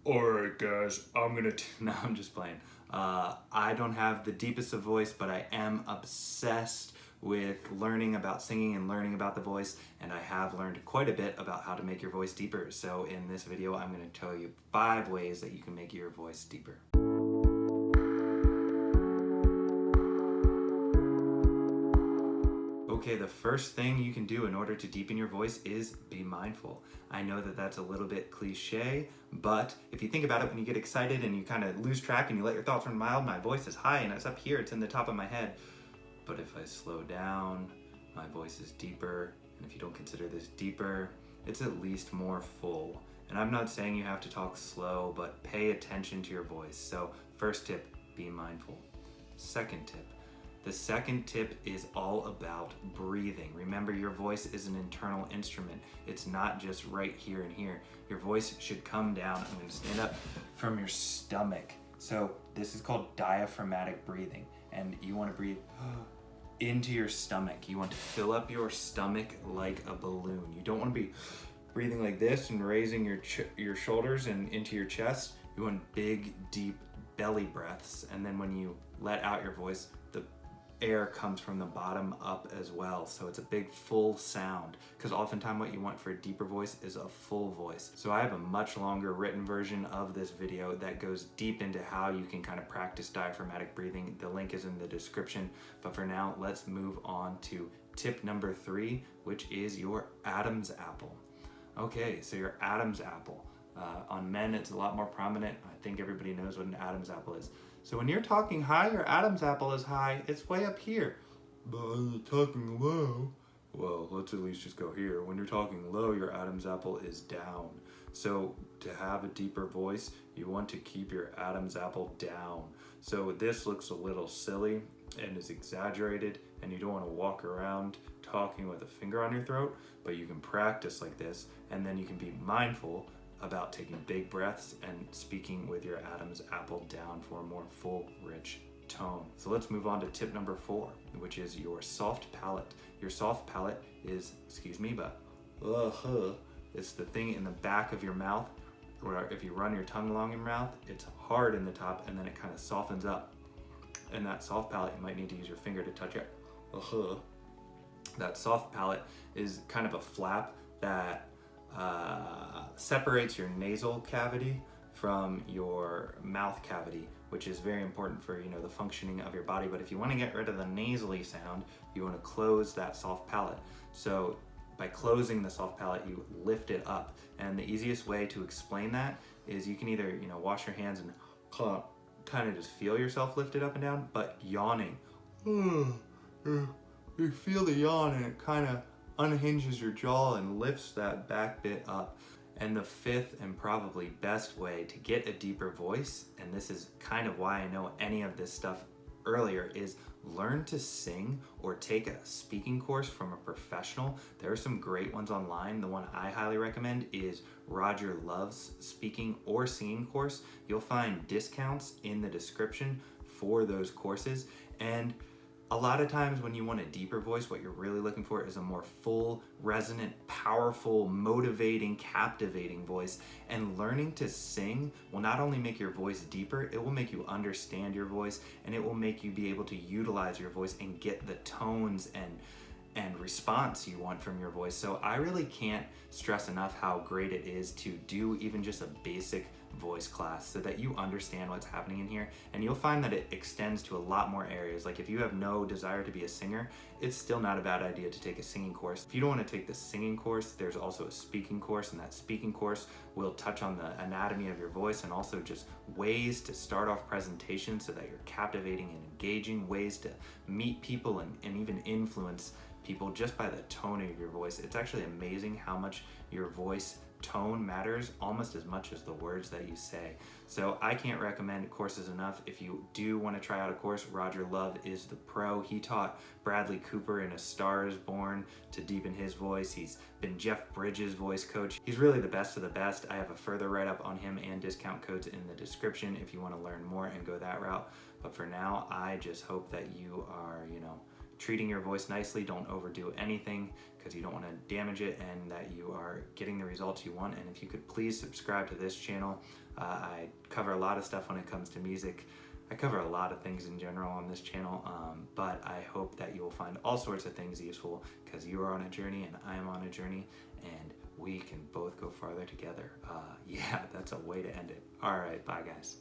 Alright guys, no, I'm just playing. I don't have the deepest of voice, but I am obsessed with learning about singing and learning about the voice, and I have learned quite a bit about how to make your voice deeper. So in this video, I'm going to tell you 5 ways that you can make your voice deeper. Okay, the first thing you can do in order to deepen your voice is be mindful. I know that that's a little bit cliche, but if you think about it, when you get excited and you kind of lose track and you let your thoughts run wild, my voice is high and it's up here, it's in the top of my head. But if I slow down, my voice is deeper, and if you don't consider this deeper, it's at least more full. And I'm not saying you have to talk slow, but pay attention to your voice. So first tip, be mindful. Second tip, the second tip is all about breathing. Remember, your voice is an internal instrument. It's not just right here and here. Your voice should come down, I'm gonna stand up, from your stomach. So this is called diaphragmatic breathing, and you wanna breathe into your stomach. You want to fill up your stomach like a balloon. You don't wanna be breathing like this and raising your shoulders and into your chest. You want big, deep belly breaths, and then when you let out your voice, the air comes from the bottom up as well. So it's a big full sound, because oftentimes what you want for a deeper voice is a full voice. So I have a much longer written version of this video that goes deep into how you can kind of practice diaphragmatic breathing. The link is in the description. But for now, let's move on to tip number 3, which is your Adam's apple. Okay, so your Adam's apple. On men, it's a lot more prominent. I think everybody knows what an Adam's apple is. So when you're talking high, your Adam's apple is high. It's way up here. But when you're talking low, well, let's at least just go here. When you're talking low, your Adam's apple is down. So to have a deeper voice, you want to keep your Adam's apple down. So this looks a little silly and is exaggerated, and you don't want to walk around talking with a finger on your throat, but you can practice like this, and then you can be mindful about taking big breaths and speaking with your Adam's apple down for a more full, rich tone. So let's move on to tip number 4, which is your soft palate. Your soft palate is, excuse me, but it's the thing in the back of your mouth, where if you run your tongue along your mouth, it's hard in the top and then it kind of softens up. And that soft palate, you might need to use your finger to touch it. That soft palate is kind of a flap that separates your nasal cavity from your mouth cavity, which is very important for, the functioning of your body. But if you want to get rid of the nasally sound, you want to close that soft palate. So by closing the soft palate, you lift it up. And the easiest way to explain that is you can either, wash your hands and kind of just feel yourself lift it up and down, but yawning. You feel the yawn and it kind of unhinges your jaw and lifts that back bit up. And the 5th and probably best way to get a deeper voice, and this is kind of why I know any of this stuff earlier, is learn to sing or take a speaking course from a professional. There are some great ones online. The one I highly recommend is Roger Love's speaking or singing course. You'll find discounts in the description for those courses. And a lot of times when you want a deeper voice, what you're really looking for is a more full, resonant, powerful, motivating, captivating voice. And learning to sing will not only make your voice deeper, it will make you understand your voice, and it will make you be able to utilize your voice and get the tones and response you want from your voice. So I really can't stress enough how great it is to do even just a basic voice class so that you understand what's happening in here. And you'll find that it extends to a lot more areas. Like if you have no desire to be a singer, it's still not a bad idea to take a singing course. If you don't want to take the singing course, there's also a speaking course, and that speaking course will touch on the anatomy of your voice and also just ways to start off presentations so that you're captivating and engaging, ways to meet people and even influence people just by the tone of your voice. It's actually amazing how much your voice tone matters almost as much as the words that you say. So I can't recommend courses enough. If you do want to try out a course, Roger Love is the pro. He taught Bradley Cooper in A Star Is Born to deepen his voice. He's been Jeff Bridges' voice coach. He's really the best of the best. I have a further write-up on him and discount codes in the description if you want to learn more and go that route. But for now, I just hope that you are, treating your voice nicely. Don't overdo anything because you don't want to damage it, and that you are getting the results you want. And if you could please subscribe to this channel. I cover a lot of stuff when it comes to music. I cover a lot of things in general on this channel, but I hope that you will find all sorts of things useful because you are on a journey and I am on a journey, and we can both go farther together. Yeah, that's a way to end it. All right, bye guys.